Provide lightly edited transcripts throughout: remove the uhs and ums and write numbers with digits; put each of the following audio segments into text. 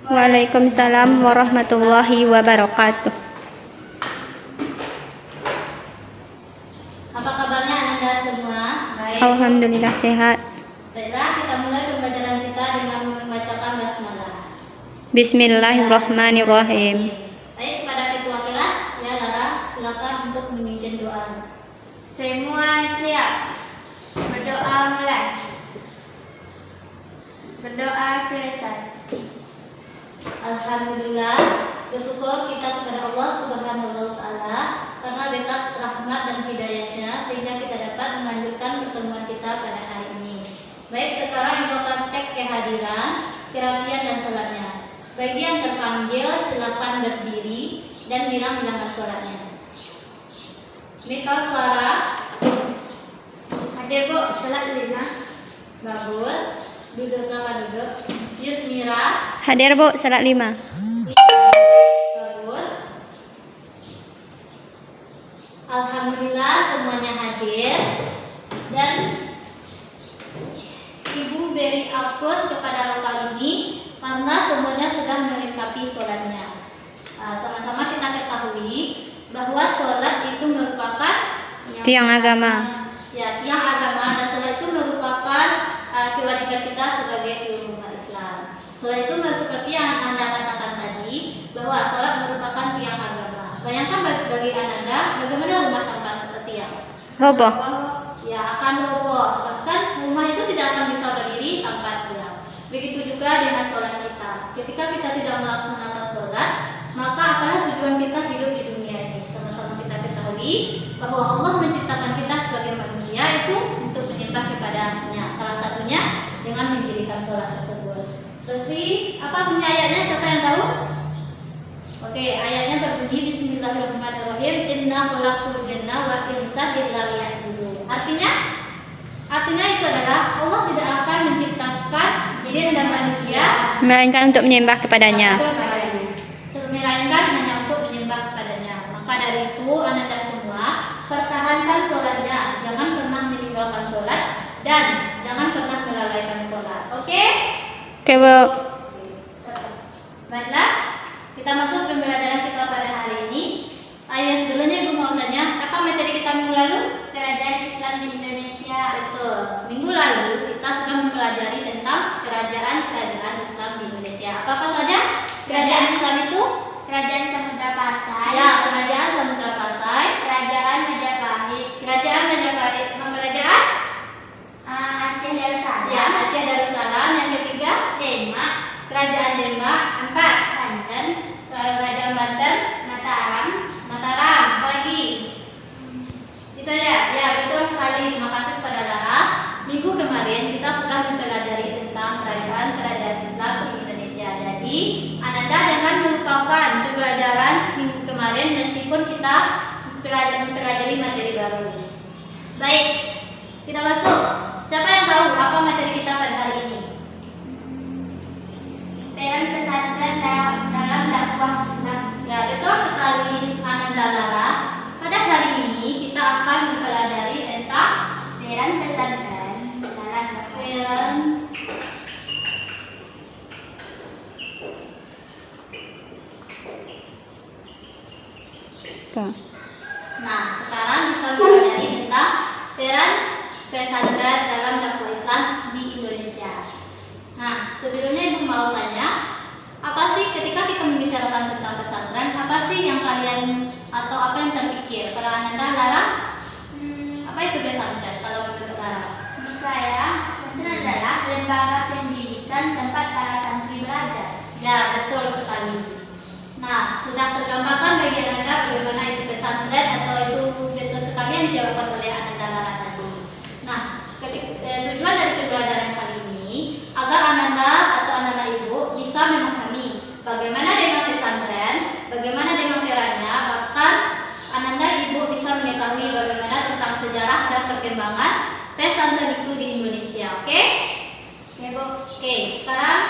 Waalaikumsalam warahmatullahi wabarakatuh. Apa kabarnya Anda semua? Baik. Alhamdulillah sehat. Baiklah, kita mulai pembelajaran kita dengan membacakan basmalah. Bismillahirrahmanirrahim. Baik, kepada ketua kelas, ya Lara, silakan untuk memimpin doa. Semua siap. Berdoa mulai. Berdoa selesai. Alhamdulillah, bersyukur kita kepada Allah Subhanahu wa Ta'ala karena berkat rahmat dan hidayahnya sehingga kita dapat melanjutkan pertemuan kita pada hari ini. Baik, sekarang Ibu akan cek kehadiran, kerapian dan sholatnya. Bagi yang terpanggil silakan berdiri dan bilang bilangan sholatnya. Mikal Farah, Hadir Bu, sholat 5. bagus. Duduk, silakan duduk. Yusmira, Hadir Bu, salat 5. bagus. Alhamdulillah semuanya hadir dan Ibu beri aplaus kepada lokal ini karena semuanya sudah melengkapi sholatnya. Sama-sama kita ketahui bahwa sholat itu merupakan Tiang agama. Ya, tiang agama dan sholat itu merupakan kewajiban kita sebagai seluruh umat Islam. Sholat itu seperti yang Anda katakan tadi bahwa sholat merupakan tiang agama. Bayangkan bagi Anda bagaimana rumah tanpa seperti yang Roboh. ya akan roboh. Bahkan rumah itu tidak akan bisa berdiri tanpa tiang. Begitu juga dengan sholat kita. Ketika kita tidak melaksanakan sholat, maka apalah tujuan kita hidup di dunia ini. Sama-sama kita ketahui bahwa Allah menciptakan kita sebagai manusia itu untuk menyembah kepada-Nya. Salah satunya dengan mendirikan sholat tersebut. Seperti apa bunyi ayatnya? Siapa yang tahu? Oke, ayatnya berbunyi Bismillahirrahmanirrahim. Inna khalaqtul jinna wal insa illa liya'budun. Artinya itu adalah Allah tidak akan menciptakan jin dan manusia Melainkan untuk menyembah kepadanya. melainkan hanya untuk menyembah kepadanya. Maka dari itu Anda semua pertahankan sholatnya, jangan pernah meninggalkan sholat dan jangan pernah melalaikan sholat. Oke? Oke Bu. Baiklah, kita masuk pembelajaran kita pada hari ini. Ayo sebelumnya Ibu mau tanya, apa materi kita minggu lalu? Kerajaan Islam di Indonesia. Betul. Minggu lalu kita sudah mempelajari tentang kerajaan-kerajaan Islam di Indonesia. Apa saja kerajaan Islam itu? Kerajaan Samudra Pasai. Ya, kerajaan Samudra Pasai, Kerajaan Majapahit. kerajaan Majapahit, kerajaan Aceh Darussalam. ya Aceh Darussalam. Yang ketiga, Demak. kerajaan Demak. 4, Banten. kerajaan Banten. Mataram. Mataram. Apa lagi? Itu aja. Ya, betul sekali. Terima kasih kepada Lara. Minggu kemarin kita sudah mempelajari tentang kerajaan-kerajaan Islam di Indonesia. Jadi, Anda jangan melupakan pembelajaran minggu kemarin meskipun kita mempelajari materi baru. Baik, kita masuk. Siapa yang tahu apa materi kita pada hari ini? Peran pesantren dalam dakwah Islam. Ya, betul sekali Ananda Lara. Pada hari ini kita akan mempelajari tentang Peran pesantren dalam dakwah peran Tuh. Nah, sekarang kita mempelajari tentang peran pesantren dalam dakwah Islam di Indonesia. Nah, sebelumnya Ibu mau tanya, apa sih ketika kita membicarakan tentang pesantren, apa sih yang kalian atau apa yang terpikir? Pada Ananda, Lara, apa itu pesantren kalau menurut Lara? Menurut saya, pesantren adalah lembaga pendidikan tempat para santri belajar. Ya, betul sekali. Nah, sudah tergambarkan bagi Anda bagaimana itu pesantren atau itu betul sekali yang dijawabkan oleh Anda Lara tadi. Nah, tujuan dari pembelajaran kali ini agar Anda atau anak Ibu bisa memahami bagaimana dengan pesantren, bagaimana dengan perannya, bahkan Anda Ibu bisa mengetahui bagaimana tentang sejarah dan perkembangan pesantren itu di Indonesia. Oke? Ya Bu. Oke, sekarang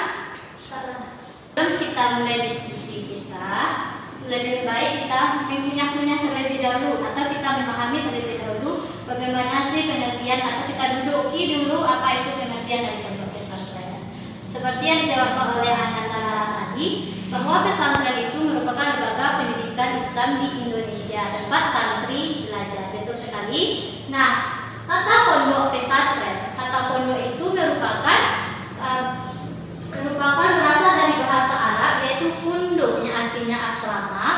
dulu apa itu pengertian dari pondok pesantren. Seperti yang dijawab oleh Ananda Lara tadi, bahwa pesantren itu merupakan lembaga pendidikan Islam di Indonesia, tempat santri belajar. Betul sekali. Nah, kata pondok pesantren, kata pondok itu merupakan berasal dari bahasa Arab, yaitu funduk, yang artinya asrama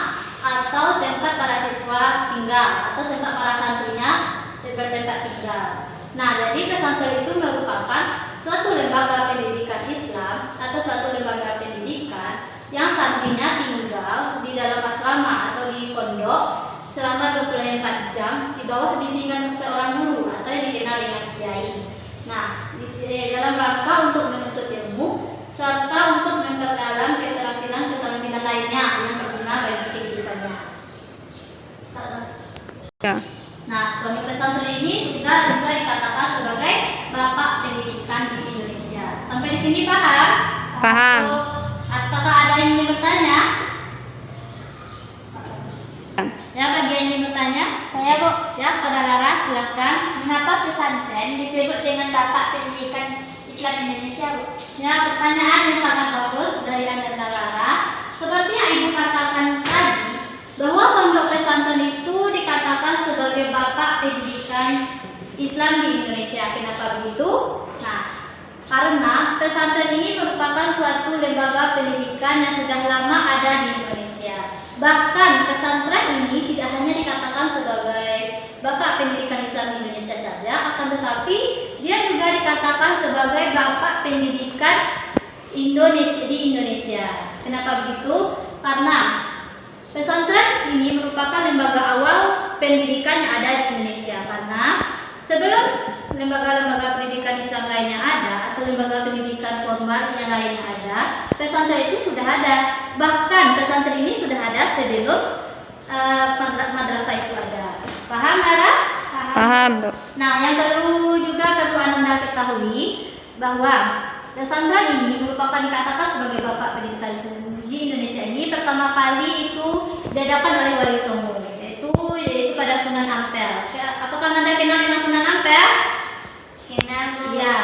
atau tempat para siswa tinggal atau tempat para santrinya bertempat tinggal. Nah, jadi pesantren itu merupakan suatu lembaga pendidikan Islam atau suatu lembaga pendidikan yang santrinya tinggal di dalam asrama atau di pondok selama 24 jam di bawah bimbingan seorang guru atau yang dikenal dengan kiai. Nah, dalam rangka untuk menuntut ilmu serta untuk memperdalam keterampilan lainnya yang berguna bagi kehidupannya. Ya. Nah, pondok pesantren ini sudah juga dikatakan sebagai bapak pendidikan di Indonesia. Sampai di sini paham? Paham. Apakah ada yang ingin bertanya? Ya, bagi yang ingin bertanya? Saya Bu, Ya, pada Lara silakan. mengapa pesantren disebut dengan bapak pendidikan Islam Indonesia Bu? Ya, pertanyaan yang sangat bagus dari Anda Lara. Seperti yang Ibu katakan tadi, bahwa pondok pesantren itu dikatakan sebagai bapak pendidikan Islam di Indonesia. Kenapa begitu? Nah, karena pesantren ini merupakan suatu lembaga pendidikan yang sudah lama ada di Indonesia. Bahkan pesantren ini tidak hanya dikatakan sebagai bapak pendidikan Islam di Indonesia saja, akan tetapi dia juga dikatakan sebagai bapak pendidikan di Indonesia. Kenapa begitu? Karena pesantren ini merupakan lembaga awal pendidikan yang ada di Indonesia. Karena sebelum lembaga-lembaga pendidikan Islam lainnya ada atau lembaga pendidikan formal yang lainnya ada, pesantren itu sudah ada. Bahkan pesantren ini sudah ada sebelum madrasah itu ada. Paham, Lara? Paham, Bu. Nah, yang perlu Anda ketahui bahwa pesantren ini merupakan dikatakan sebagai bapak pendidikan di Indonesia ini pertama kali itu diadakan oleh Wali Songo, yaitu pada Sunan Ampel. Apakah Anda kenal dengan Sunan Ampel? Kenal Bu. Ya,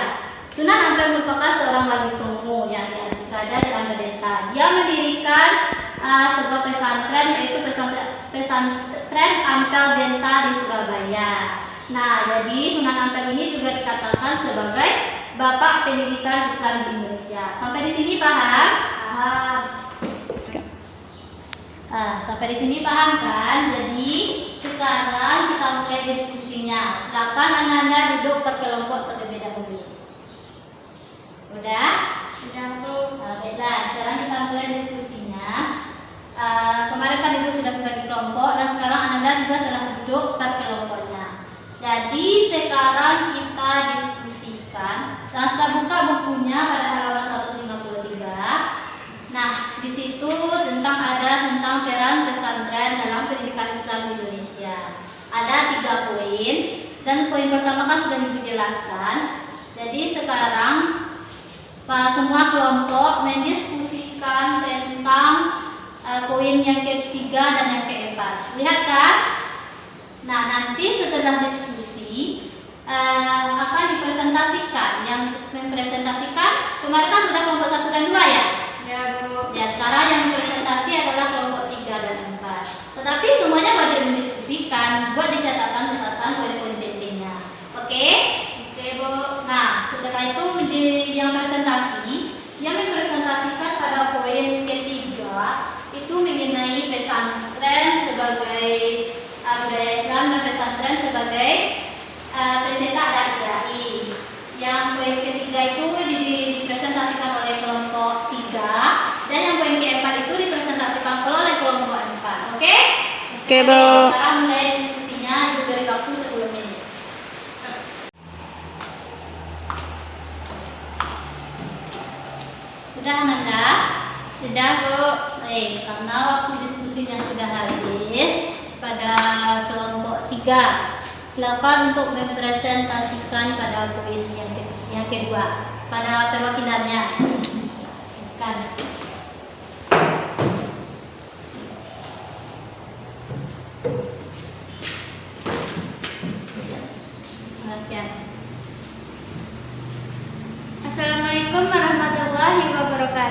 Sunan Ampel merupakan seorang Wali Songo yang berada dalam Medenta. Dia mendirikan sebuah pesantren, yaitu pesantren Ampel Denta di Surabaya. Nah, jadi Sunan Ampel ini juga dikatakan sebagai bapak pendidikan Islam di Indonesia. Sampai di sini paham? Paham. Sampai di sini paham kan? Jadi sekarang kita mulai diskusinya. Silakan anak-anak duduk berkelompok terlebih dahulu. Udah? Sudah Bu. Baiklah, sekarang kita mulai diskusinya. Kemarin kan Ibu sudah membagi kelompok dan sekarang anak-anak juga telah duduk berkelompoknya. Jadi sekarang kita diskusikan. Nah, kita buka bukunya pada halaman 153. Nah, di situ tentang peran pesantren dalam pendidikan Islam di Indonesia. Ada 3 poin dan poin pertama kan sudah Ibu jelaskan. Jadi sekarang semua kelompok mendiskusikan tentang poin yang ketiga dan yang keempat. Lihat kan? Nah, nanti setelah diskusi akan dipresentasikan. Yang mempresentasikan kemarin kan sudah kelompok 1 dan 2 ya? Ya Bu. Ya, sekarang yang presentasi adalah kelompok 3 dan 4. Tetapi semuanya wajib mendiskusikan, buat di catatan poin-poin pentingnya. Oke? Oke Bu. Nah, setelah itu yang mempresentasikan pada poin ketiga itu mengenai pesantren sebagai budaya Islam dan pesantren sebagai pencetak dai. Yang poin ketiga itu dipresentasikan oleh kelompok 3 dan yang poin keempat itu dipresentasikan oleh kelompok 4. Oke? Oke, Bu. Sekarang mulai diskusinya, Ibu beri waktu 10 menit. Sudah, Ananda? Sudah, Bu. Baik, karena waktu diskusinya sudah habis pada kelompok 3. Silakan untuk mempresentasikan pada poin yang kedua pada perwakilannya. Silakan. Perhatian.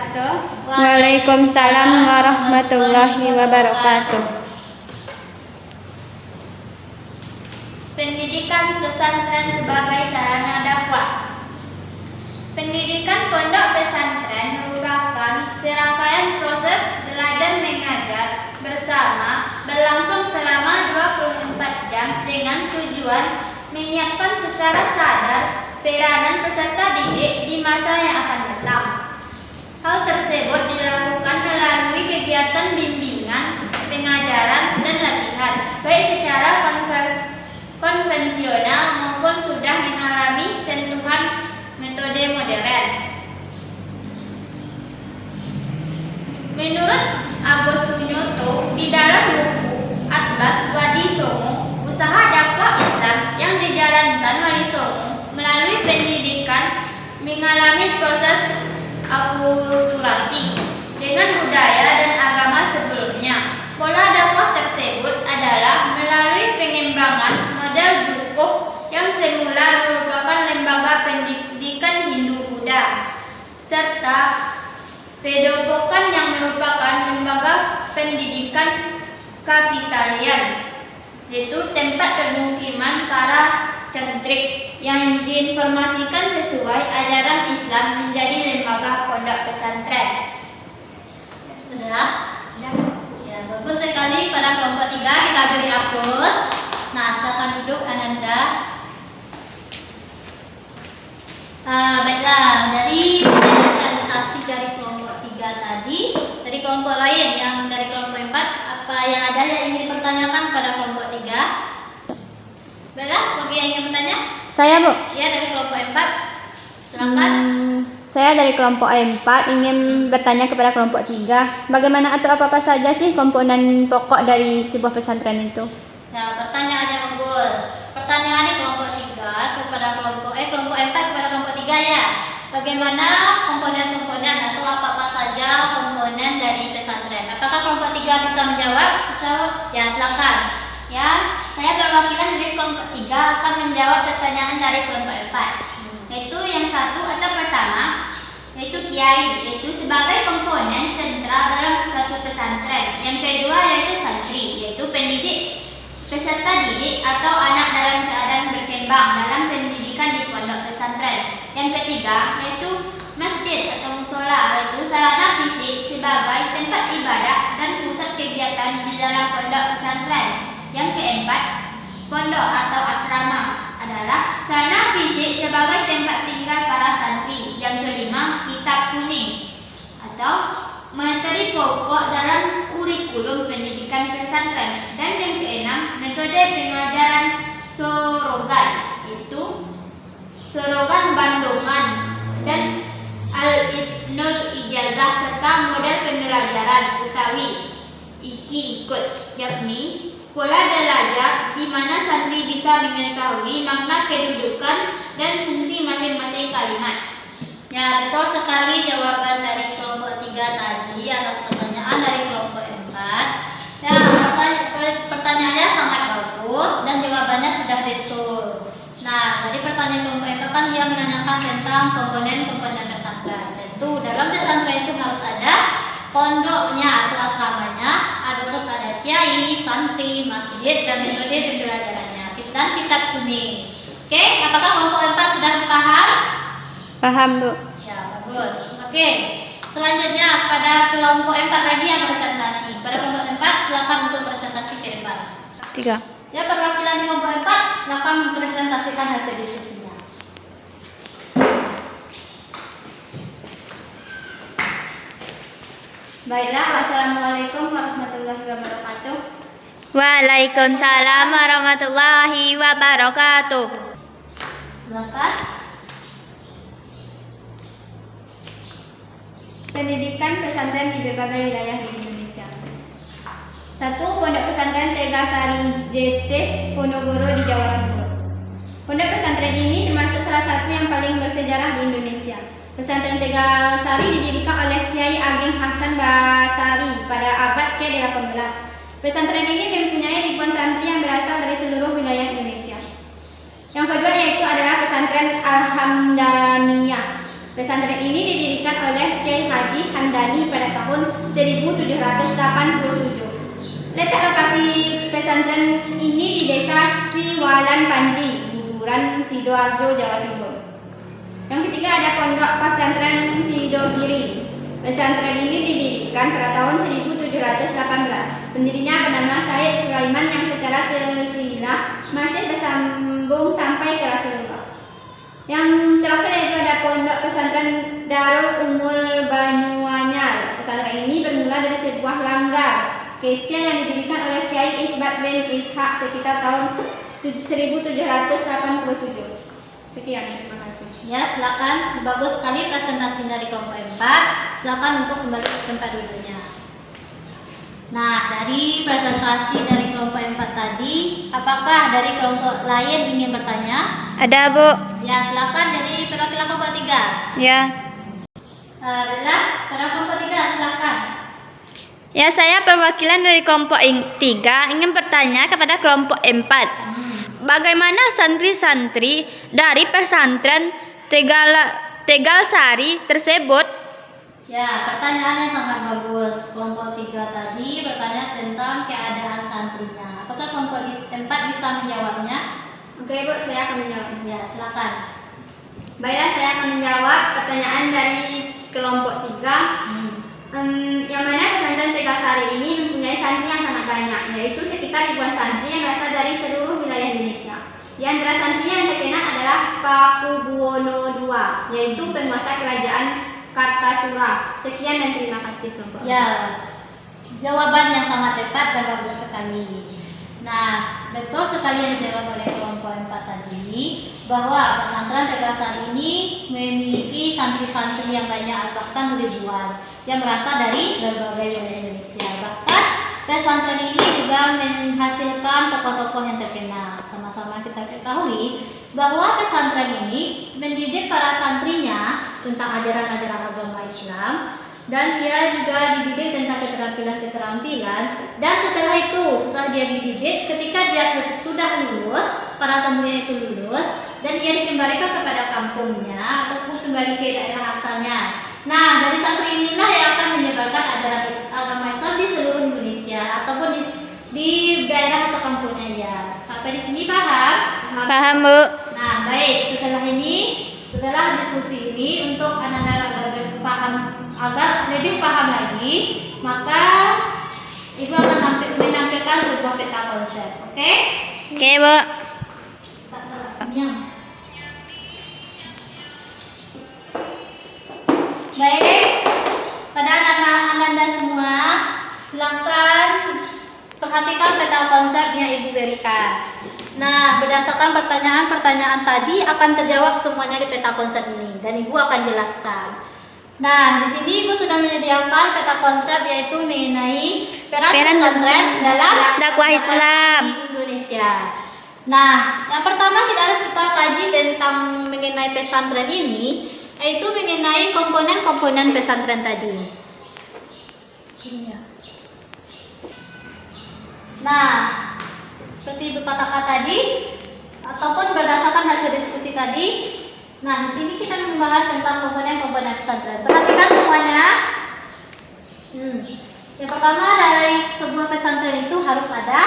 wabarakatuh. Waalaikumsalam warahmatullahi wabarakatuh. Pendidikan pesantren sebagai sarana dakwah. Pendidikan pondok pesantren merupakan serangkaian proses belajar mengajar bersama berlangsung selama 24 jam dengan tujuan menyiapkan secara sadar peranan peserta didik di masa yang akan datang. Hal tersebut dilakukan melalui kegiatan bimbingan, pengajaran, dan latihan, baik secara konvensional maupun sudah mengalami sentuhan metode modern. Menurut Agus Sunyoto, di dalam buku Atlas Wali Songo, usaha dakwah Islam yang dijalankan Wali Songo melalui pendidikan mengalami proses akulturasi dengan budaya dan agama sebelumnya. Pola dakwah tersebut adalah melalui pengembangan model Dukuh yang semula merupakan lembaga pendidikan Hindu-Buddha, serta Padepokan yang merupakan lembaga pendidikan Kapitalian, yaitu tempat permukiman para centrik yang diinformasikan sesuai ajaran Islam menjadi lembaga pondok pesantren. Sudah? Ya, bagus sekali pada kelompok 3 kita beri aplaus. Nah, silakan duduk Ananda. Baiklah, dari presentasi dari kelompok 3 tadi, dari kelompok lain yang dari kelompok 4, apa yang ada yang ingin dipertanyakan pada kelompok 3? Baiklah, bagi yang ingin bertanya? Saya, Bu. Ya, dari kelompok 4. Silakan. Saya dari kelompok 4 ingin bertanya kepada kelompok 3. Bagaimana atau apa-apa saja sih komponen pokok dari sebuah pesantren itu? Nah, pertanyaannya bagus. Pertanyaannya kelompok 3 kepada kelompok 4 kepada kelompok 3 ya. Bagaimana komponen-komponen atau apa-apa saja komponen dari pesantren? Apakah kelompok 3 bisa menjawab? Ya, silakan. Ya, saya perwakilan dari kelompok 3 akan menjawab pertanyaan dari kelompok 4. Yaitu yang satu atau pertama, yaitu kiai, yaitu sebagai komponen sentral dalam suatu pesantren. Yang kedua yaitu santri, yaitu pendidik, peserta didik atau anak dalam keadaan berkembang dalam pendidikan di pondok pesantren. Yang ketiga yaitu masjid atau musola, yaitu sarana fisik sebagai tempat ibadah dan pusat kegiatan di dalam pondok pesantren. Yang keempat, pondok atau asrama adalah sarana fisik sebagai tempat tinggal para santri. Yang kelima, kitab kuning atau materi pokok dalam kurikulum pendidikan pesantren. Dan yang keenam, metode pengajaran sorogan, yaitu sorogan bandungan dan al-ibnul ijazah serta model pembelajaran utawi iki ikut, yakni pola belajar di mana santri bisa mengetahui makna kedudukan dan fungsi masing-masing kalimat. Ya, betul sekali jawaban dari kelompok 3 tadi atas pertanyaan dari kelompok 4. Ya, pertanyaannya sangat bagus dan jawabannya sudah betul. Nah, dari pertanyaan kelompok 4 kan dia menanyakan tentang komponen-komponen pesantren. Tentu dalam pesantren itu harus ada pondoknya atau asramanya, terus ada kiai, santri, masjid, dan metode pembelajarannya, dan kitab kuning. Oke, apakah kelompok 4 sudah paham? Paham, Bu. Ya, bagus. Oke, selanjutnya pada kelompok 4 lagi yang presentasi. Pada kelompok 4 silakan untuk presentasi ke depan. 3. Ya, perwakilan kelompok 4 silakan mempresentasikan hasil diskusinya. Baiklah, wassalamualaikum warahmatullahi wabarakatuh. Waalaikumsalam warahmatullahi wabarakatuh. Silakan. Pendidikan pesantren di berbagai wilayah di Indonesia. 1. Pondok Pesantren Tegasari JTS Ponorogo di Jawa Timur. Pondok pesantren ini termasuk salah satu yang paling bersejarah di Indonesia. Pesantren Tegasari didirikan oleh Kiai Ageng Hasan Basari pada abad ke-18. Pesantren ini mempunyai ribuan santri yang berasal dari seluruh wilayah Indonesia. Yang kedua yaitu adalah pesantren Al-Hamdaniyah. Pesantren ini didirikan oleh Kiai Haji Hamdani pada tahun 1787. Letak lokasi pesantren ini di desa Siwalan Panji, Guguran, Sidoarjo, Jawa Timur. Yang ketiga ada Pondok Pesantren Sidogiri. Pesantren ini didirikan pada tahun 1718. Pendirinya bernama Said Sulaiman yang secara silsilah masih bersambung sampai ke Rasulullah. Yang terakhir yaitu ada Pondok Pesantren Darul Umul Banyuanyar. Pesantren ini bermula dari sebuah langgar kecil yang didirikan oleh Kiai Isbat bin Ishak sekitar tahun 1787. Sekian, terima kasih. Ya, silakan. Bagus sekali presentasi dari kelompok 4. Silakan untuk kembali ke tempat duduknya. Nah, dari presentasi dari kelompok 4 tadi, apakah dari kelompok lain ingin bertanya? Ada, Bu. Ya, silakan dari perwakilan kelompok 3. Ya. Bella, pada kelompok 3 silakan. Ya, saya perwakilan dari kelompok 3 ingin bertanya kepada kelompok 4. Bagaimana santri-santri dari pesantren Tegalsari tersebut? Ya, pertanyaannya sangat bagus. Kelompok 3 tadi bertanya tentang keadaan santrinya. Apakah kelompok 4 bisa menjawabnya? Oke, Bu, saya akan menjawab. Ya, silakan. Baiklah, saya akan menjawab pertanyaan dari kelompok 3. Yang mana pesantren Tegalsari ini mempunyai santri yang sangat banyak, yaitu sekitar ribuan santri yang berasal dari seluruh wilayah Indonesia. Di antara santri yang terkenal adalah Pakubuwono II, yaitu penguasa kerajaan Kartasura. Sekian dan terima kasih kelompok. Ya, jawaban yang sangat tepat dan bagus sekali. Nah, betul sekali yang dijawab oleh kelompok 4 tadi, bahwa pesantren Tegalsari ini memiliki santri-santri yang banyak, bahkan ribuan, yang berasal dari berbagai wilayah Indonesia. Bahkan pesantren ini juga menghasilkan tokoh-tokoh yang terkenal. Sama-sama kita ketahui bahwa pesantren ini mendidik para santrinya tentang ajaran-ajaran agama Islam, dan dia juga dididik tentang keterampilan-keterampilan. Dan setelah dia dididik, ketika dia sudah lulus, para santrinya itu lulus, dan dia dikembalikan kepada kampungnya ataupun kembali ke daerah asalnya. Nah, dari santri inilah yang akan menyebarkan ajaran agama Islam di seluruh Indonesia ataupun di daerah atau kampungnya ya. Sampai di sini paham? Paham, Bu. Nah, baik. Setelah diskusi ini, untuk anak-anak agar lebih paham lagi, maka Ibu akan menampilkan sebuah peta konsep. Oke? Oke, Bu. Baik, pada anak-anak semua, silakan perhatikan peta konsep yang Ibu berikan. Nah, berdasarkan pertanyaan-pertanyaan tadi akan terjawab semuanya di peta konsep ini, dan Ibu akan jelaskan. Nah, di sini Ibu sudah menyediakan peta konsep, yaitu mengenai peran pesantren dalam dakwah Islam di Indonesia. Nah, yang pertama kita harus kaji tentang mengenai pesantren ini, yaitu mengenai komponen-komponen pesantren tadi. Nah, seperti Ibu katakan tadi, ataupun berdasarkan hasil diskusi tadi, nah di sini kita membahas tentang komponen-komponen pesantren. Perhatikan semuanya. Yang pertama, dari sebuah pesantren itu harus ada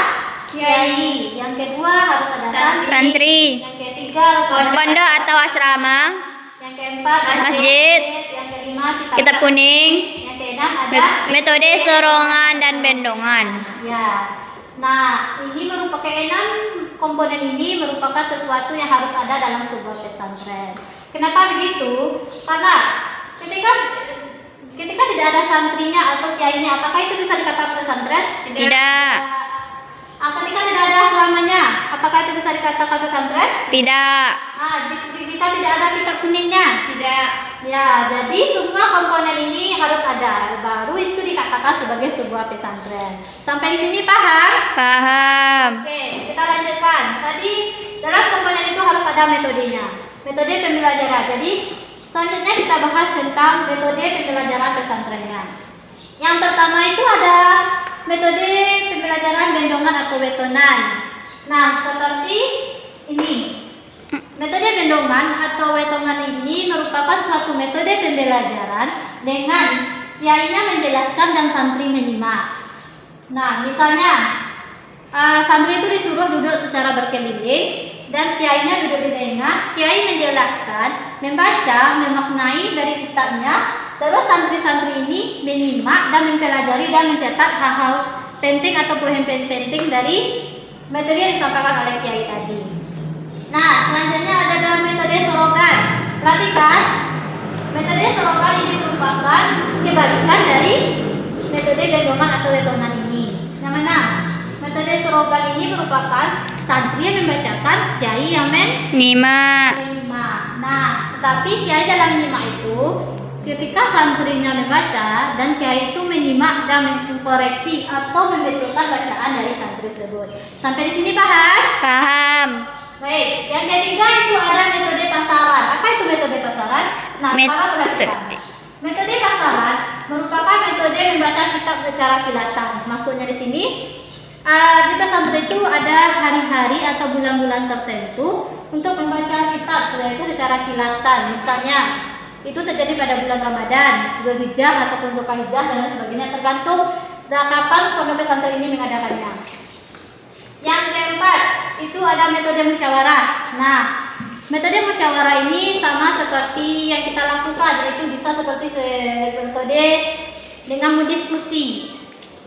kiai. Yang kedua harus ada santri. Yang ketiga harus ada Pondok atau asrama. Yang keempat Masjid. Yang kelima Kitab kuning. Yang keenam ada Metode serongan dan bendongan. ya. Nah, ini merupakan keenam komponen ini merupakan sesuatu yang harus ada dalam sebuah pesantren. Kenapa begitu? Karena ketika tidak ada santrinya atau kiainya, apakah itu bisa dikatakan pesantren? Tidak. Ketika tidak ada asramanya, apakah itu bisa dikatakan pesantren? Tidak. Jika tidak ada kitab kuningnya? Tidak. Ya, jadi semua komponen ini harus ada, baru itu dikatakan sebagai sebuah pesantren. Sampai di sini paham? Paham. Oke, kita lanjutkan. Tadi dalam komponen itu harus ada metodenya. Metode pembelajaran. Jadi selanjutnya kita bahas tentang metode pembelajaran pesantrennya. Yang pertama itu ada metode pembelajaran bendongan atau wetonan. Nah, seperti ini. Metode bendongan atau wetongan ini merupakan suatu metode pembelajaran dengan kiainya menjelaskan dan santri menyimak. Nah, misalnya santri itu disuruh duduk secara berkeliling dan kiainya duduk di tengah. Kiai menjelaskan, membaca, memaknai dari kitabnya. Terus santri-santri ini menyimak dan mempelajari dan mencatat hal-hal penting atau poin penting dari materi yang disampaikan oleh kiai tadi. Nah, selanjutnya ada dalam metode sorogan. Perhatikan, metode sorogan ini merupakan kebalikan dari metode gendongan atau wetongan ini. Yang mana? Metode sorogan ini merupakan santri yang membacakan, kiai yang Nyimak. menyimak. Nah, tetapi kiai dalam menyimak itu, ketika santrinya membaca dan kiai itu menyimak dan mengkoreksi atau membetulkan bacaan dari santri tersebut. Sampai di sini paham? Paham. Baik, yang ketiga itu ada metode pasaran. Apa itu metode pasaran? Nah, para perhatikan. Metode pasaran merupakan metode membaca kitab secara kilatan. Maksudnya di sini, di pesantren itu ada hari-hari atau bulan-bulan tertentu untuk membaca kitab, yaitu secara kilatan. Misalnya, itu terjadi pada bulan Ramadan, Zulhijjah ataupun Zulqa'dah dan lain sebagainya, tergantung kapan pondok pesantren ini mengadakannya. Yang keempat, itu ada metode musyawarah. Nah, metode musyawarah ini sama seperti yang kita lakukan, yaitu bisa seperti metode dengan berdiskusi.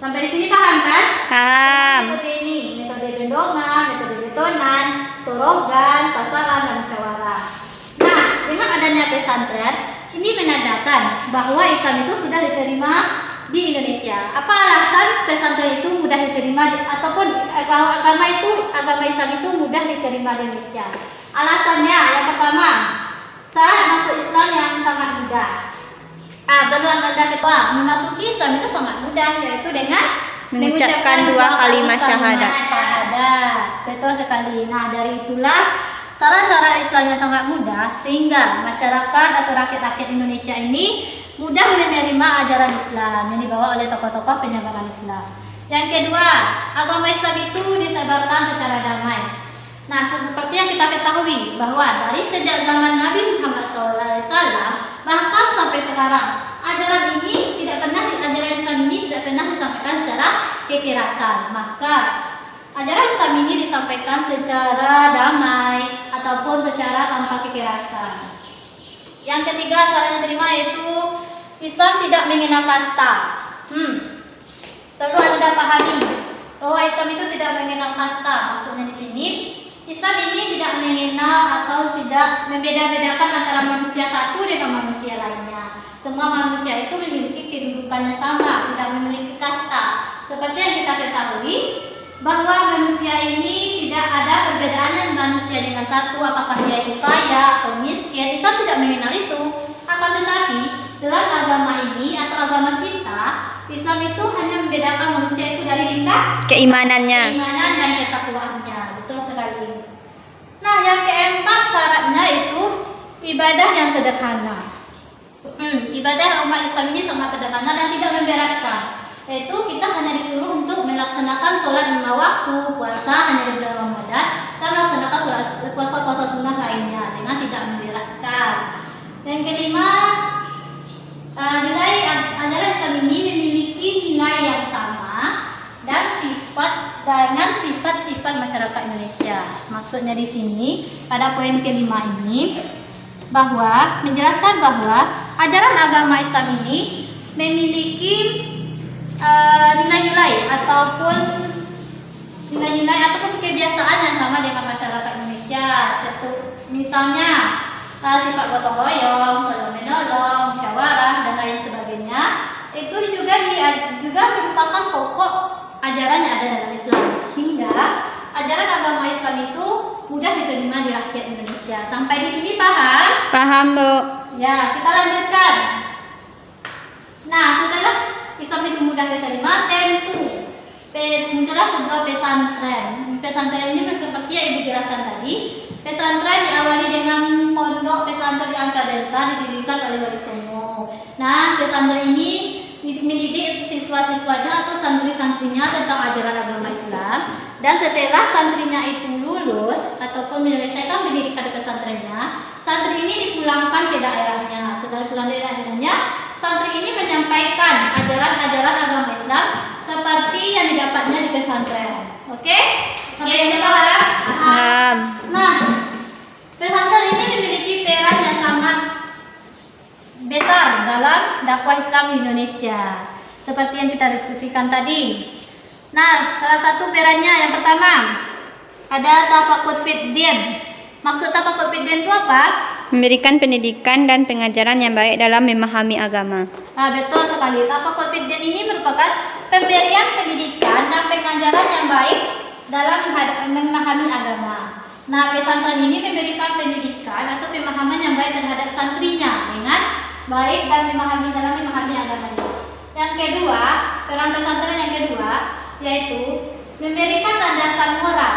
Sampai di sini paham kan? Paham. Metode ini, metode gendongan, metode betonan, sorogan, pasaran, dan musyawarah. Nah, dengan adanya pesantren, ini menandakan bahwa Islam itu sudah diterima di Indonesia. Apa alasan pesantren itu mudah diterima ataupun agama Islam itu mudah diterima di Indonesia? Alasannya yang pertama, syarat masuk Islam yang sangat mudah. Berulang tanda kedua, memasuki Islam itu sangat mudah, yaitu dengan Mengucapkan 2 kalimat syahadat. Betul sekali. Nah, dari itulah syarat-syarat Islamnya sangat mudah, sehingga masyarakat atau rakyat-rakyat Indonesia ini mudah menerima ajaran Islam yang dibawa oleh tokoh-tokoh penyebaran Islam. Yang kedua, agama Islam itu disebarkan secara damai. Nah, seperti yang kita ketahui bahwa dari sejak zaman Nabi Muhammad SAW bahkan sampai sekarang, ajaran Islam ini tidak pernah disampaikan secara kekerasan. Maka ajaran Islam ini disampaikan secara damai ataupun secara tanpa kekerasan. Yang ketiga, syarat yang terima yaitu Islam tidak mengenal kasta. Perlu Anda pahami bahwa Islam itu tidak mengenal kasta. Maksudnya di sini, Islam ini tidak mengenal atau tidak membeda-bedakan antara manusia satu dengan manusia lainnya. Semua manusia itu memiliki kedudukan yang sama, tidak memiliki kasta. Seperti yang kita ketahui bahwa manusia ini tidak ada perbedaannya manusia dengan satu, apakah dia itu kaya atau miskin. Islam tidak mengenal itu. Akan tetapi dalam agama ini atau agama kita, Islam itu hanya membedakan manusia itu dari tingkat Keimanannya. keimanan dan ketakwaannya. Betul sekali. Nah, yang keempat syaratnya itu ibadah yang sederhana. Ibadah umat Islam ini sangat sederhana dan tidak memberatkan. Yaitu kita hanya disuruh untuk melaksanakan sholat 5 waktu, puasa hanya di bulan Ramadan, dan melaksanakan puasa-puasa sunnah lainnya dengan tidak memberatkan. Yang kelima, nilai ajaran Islam ini memiliki nilai yang sama dan dengan sifat-sifat masyarakat Indonesia. Maksudnya di sini pada poin kelima ini bahwa menjelaskan bahwa ajaran agama Islam ini memiliki nilai-nilai ataupun kebiasaan yang sama dengan masyarakat Indonesia. Misalnya sifat gotong royong, tolong menolong, musyawarah dan lain sebagainya. Itu juga merupakan pokok ajaran yang ada dalam Islam, sehingga ajaran agama Islam itu mudah diterima di rakyat Indonesia. Sampai di sini paham? Paham, Bu. Ya, kita lanjutkan. Nah, setelah Islam itu mudah diterima, tentu muncullah sebuah pesantren. Pesantren ini seperti yang dijelaskan tadi. Pesantren diawali dengan pondok pesantren di Angka Delta didirikan oleh Wali Songo. Nah, pesantren ini mendidik siswa-siswanya atau santri-santrinya tentang ajaran agama Islam. Dan setelah santrinya itu lulus ataupun menyelesaikan pendidikan di pesantrennya, santri ini dipulangkan ke daerahnya. Setelah pulang ke daerahnya, santri ini menyampaikan ajaran agama Islam seperti yang didapatnya di pesantren. Oke? Sampai ini paham? Paham. Nah, pesantren ini memiliki peran yang sangat besar dalam dakwah Islam di Indonesia. Seperti yang kita diskusikan tadi. Nah, salah satu perannya yang pertama ada tafaqud fid din. Maksud tafaqud fid din itu apa? Memberikan pendidikan dan pengajaran yang baik dalam memahami agama. Nah, betul sekali. Tafaqud fid din ini merupakan pemberian pendidikan dan pengajaran yang baik dalam memahami agama. Nah, pesantren ini memberikan pendidikan atau pemahaman yang baik terhadap santrinya dengan baik dan dalam memahami agamanya. Yang kedua, peran pesantren yang kedua yaitu memberikan landasan moral.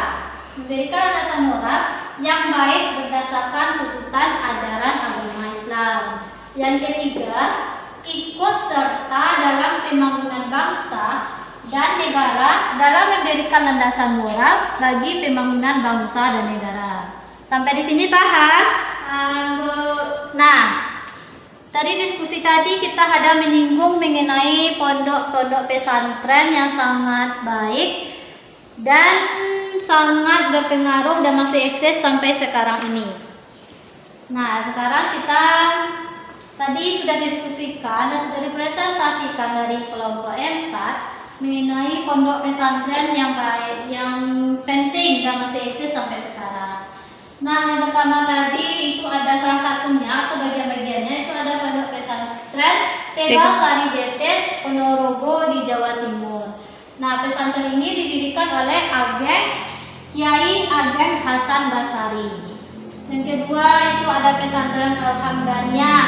Memberikan landasan moral yang baik berdasarkan tuntutan ajaran agama Islam. Yang ketiga, ikut serta dalam pembangunan bangsa dan negara dalam memberikan landasan moral bagi pembangunan bangsa dan negara. Sampai di sini paham? Nah, tadi diskusi tadi kita ada menyinggung mengenai pondok-pondok pesantren yang sangat baik dan sangat berpengaruh dan masih eksis sampai sekarang ini. Nah, sekarang kita tadi sudah diskusikan dan sudah dipresentasikan dari kelompok 4 mengenai pondok pesantren yang baik, yang penting dan masih eksis sampai sekarang. Nah, yang pertama tadi itu ada salah satunya atau bagian-bagiannya itu ada pondok pesantren Tegasari Jetes Ponorogo di Jawa Timur. Nah, pesantren ini didirikan oleh Kiai Ageng Hasan Basari. Yang kedua itu ada pesantren Alhamdaniyah.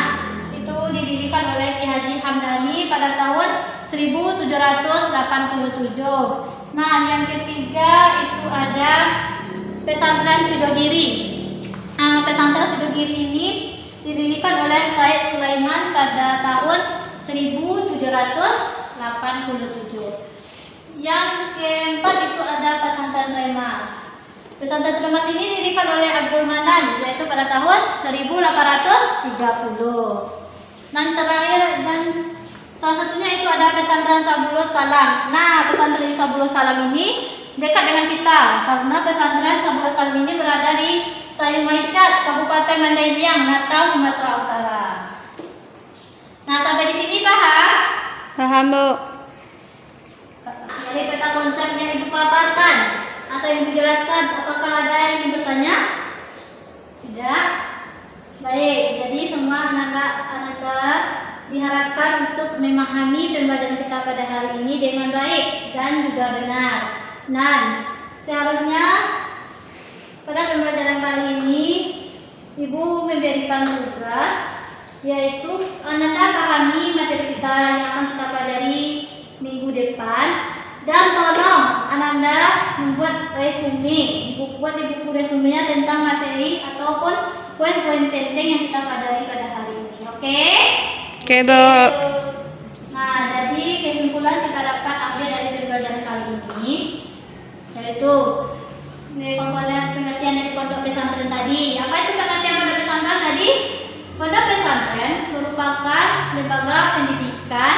Itu didirikan oleh Ki Haji Hamdani pada tahun 1787. Nah, yang ketiga itu ada pesantren Sidogiri. Pesantren Sidogiri ini didirikan oleh Said Sulaiman pada tahun 1787. Yang keempat itu ada pesantren Remas. Pesantren Remas ini didirikan oleh Abdul Manan yaitu pada tahun 1830. Dan terakhir dan salah satunya itu ada pesantren Sabulus Salam. Nah, pesantren Sabulus Salam ini dekat dengan kita karena pesantren Sabulus Salam ini berada di Sayumaicat, Kabupaten Mandailing, Natal, Sumatera Utara. Nah, sampai di sini paham? Paham, Bu. Dari peta konsep yang Ibu paparkan atau yang dijelaskan, apakah ada yang ingin bertanya? Tidak? Baik, jadi semua anak-anak diharapkan untuk memahami pembelajaran kita pada hari ini dengan baik dan juga benar. Nah, seharusnya pada pembelajaran kali ini Ibu memberikan tugas yaitu Anda pahami materi kita yang akan kita pelajari minggu depan dan tolong Ananda membuat resume, buat di buku resumenya tentang materi ataupun poin-poin penting yang kita pelajari pada hari ini. Oke? Oke, Bu. Nah, jadi kesimpulan kita dapat ambil dari pembelajaran kali ini yaitu komponen pengertian dari pondok pesantren tadi. Apa itu pengertian pondok pesantren tadi? Pondok pesantren merupakan lembaga pendidikan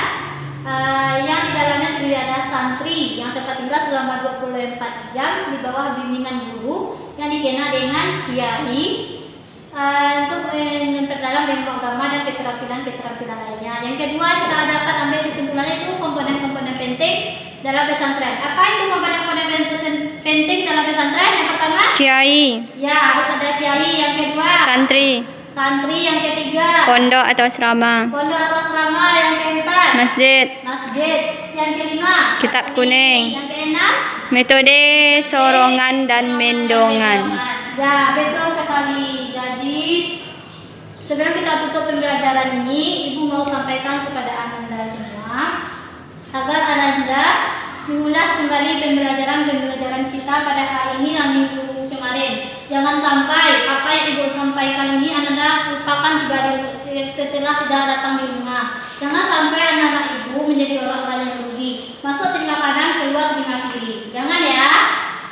yang di dalamnya terdiri ada santri yang tempat tinggal selama 24 jam di bawah bimbingan guru yang dikenal dengan kiai untuk memperdalam ilmu agama dan keterampilan lainnya. Yang kedua kita dapat ambil kesimpulannya itu komponen-komponen penting dalam pesantren. Apa itu komponen-komponen penting dalam pesantren? Yang pertama Kiai. Ya, harus ada kiai. Yang kedua Santri. Yang ketiga Pondok atau asrama. pondok atau asrama. Yang keempat Masjid. Yang kelima Kitab kuning. Yang keenam Metode sorongan dan mendongan. Ya, betul sekali. Jadi sebelum kita tutup pembelajaran ini, Ibu mau sampaikan kepada Ananda semua agar Ananda mengulas kembali pembelajaran kita pada hari ini dan minggu kemarin. Jangan sampai apa yang Ibu sampaikan ini Ananda lupakan setelah tidak datang di rumah. Jangan sampai anak-anak Ibu menjadi orang-orang yang rugi. Masuk telinga kanan, keluar telinga kiri. Jangan ya.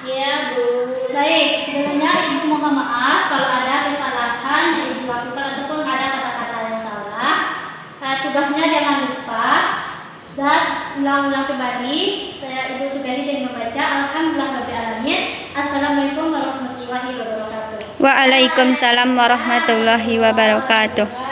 Ya, Bu. Baik, sebelumnya Ibu mohon maaf kalau ada kesalahan yang Ibu lakukan ataupun ada kata-kata yang salah. Tugasnya jangan lupa dan ulang-ulang kembali. Saya Ibu Sugandi dengan membaca Alhamdulillahirobbilalamin. Assalamualaikum warahmatullahi wabarakatuh. Waalaikumsalam warahmatullahi wabarakatuh.